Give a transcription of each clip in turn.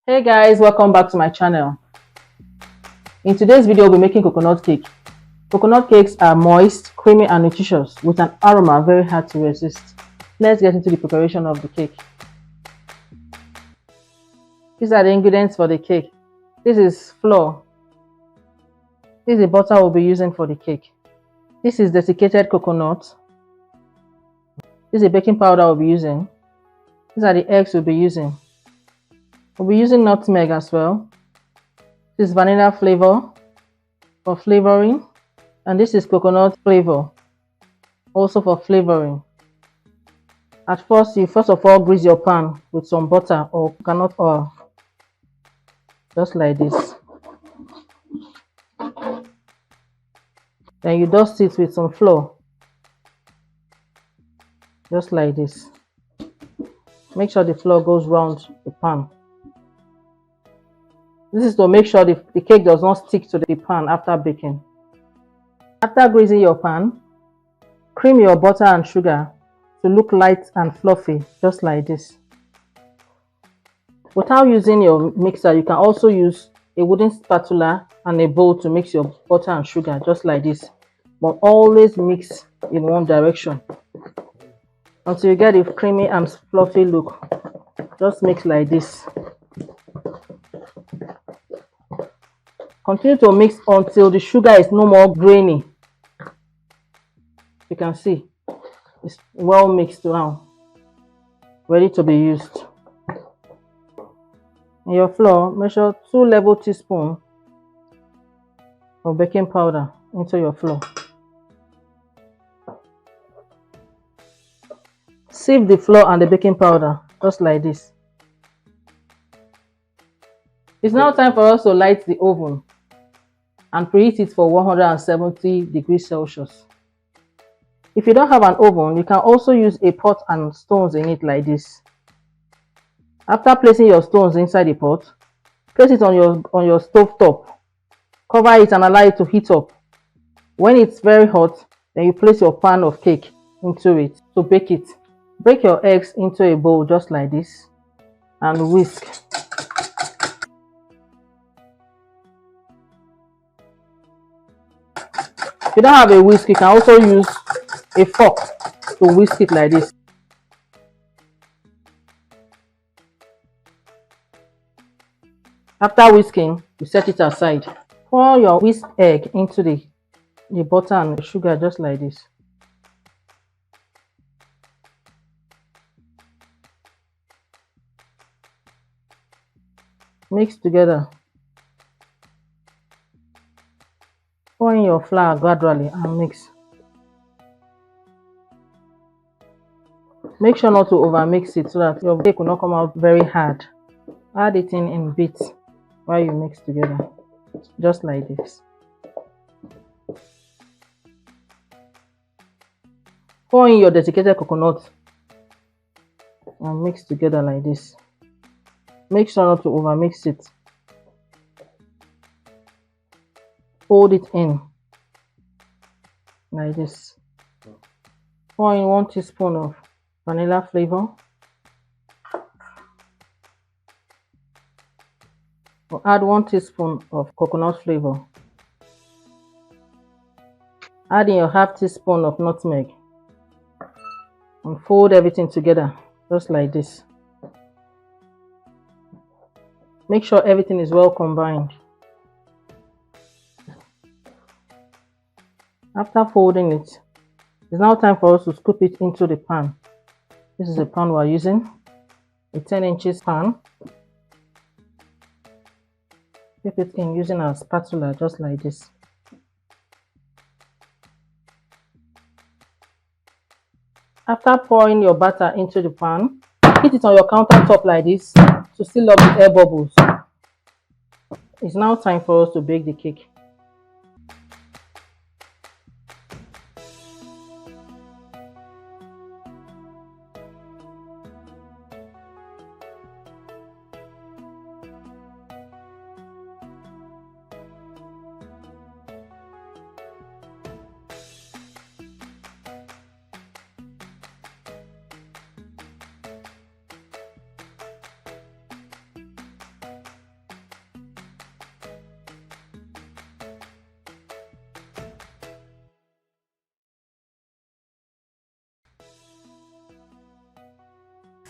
Hey guys, welcome back to my channel. In today's video, we'll be making coconut cake. Coconut cakes are moist, creamy and nutritious with an aroma very hard to resist. Let's get into the preparation of the cake. These are the ingredients for the cake. This is flour. This is the butter we'll be using for the cake. This is desiccated coconut. This is the baking powder we'll be using. These are the eggs we'll be using. We'll be using nutmeg as well. This is vanilla flavor for flavoring, and this is coconut flavor also for flavoring. At first, you first of all grease your pan with some butter or coconut oil, just like this. Then you dust it with some flour, just like this. Make sure the flour goes round the pan. This is to make sure the cake does not stick to the pan after baking. After greasing your pan, cream your butter and sugar to look light and fluffy, just like this. Without using your mixer, you can also use a wooden spatula and a bowl to mix your butter and sugar, just like this. But always mix in one direction until you get a creamy and fluffy look. Just mix like this. Continue to mix until the sugar is no more grainy. You can see it's well mixed now, ready to be used. In your flour, measure 2 level teaspoons of baking powder into your flour. Sieve the flour and the baking powder, just like this. It's now time for us to light the oven and preheat it for 170 degrees Celsius. If you don't have an oven, you can also use a pot and stones in it like this. After placing your stones inside the pot, place it on your stove top. Cover it and allow it to heat up. When it's very hot, then you place your pan of cake into it to bake it. Break your eggs into a bowl just like this and whisk. If you don't have a whisk, you can also use a fork to whisk it like this. After whisking, you set it aside. Pour your whisked egg into the butter and the sugar just like this. Mix together. Pour in your flour gradually and mix. Make sure not to overmix it so that your cake will not come out very hard. Add it in bits while you mix together, just like this. Pour in your desiccated coconut and mix together like this. Make sure not to overmix it. Fold it in like this. Pour in 1 teaspoon of vanilla flavor. Or add 1 teaspoon of coconut flavor. Add in your half teaspoon of nutmeg and fold everything together just like this. Make sure everything is well combined. After folding it, it's now time for us to scoop it into the pan. This is the pan we are using, a 10 inches pan. Dip it in using our spatula just like this. After pouring your batter into the pan, heat it on your countertop like this to seal up the air bubbles. It's now time for us to bake the cake.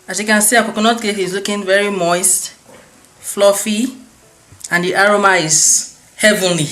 As you can see, our coconut cake is looking very moist, fluffy, and the aroma is heavenly.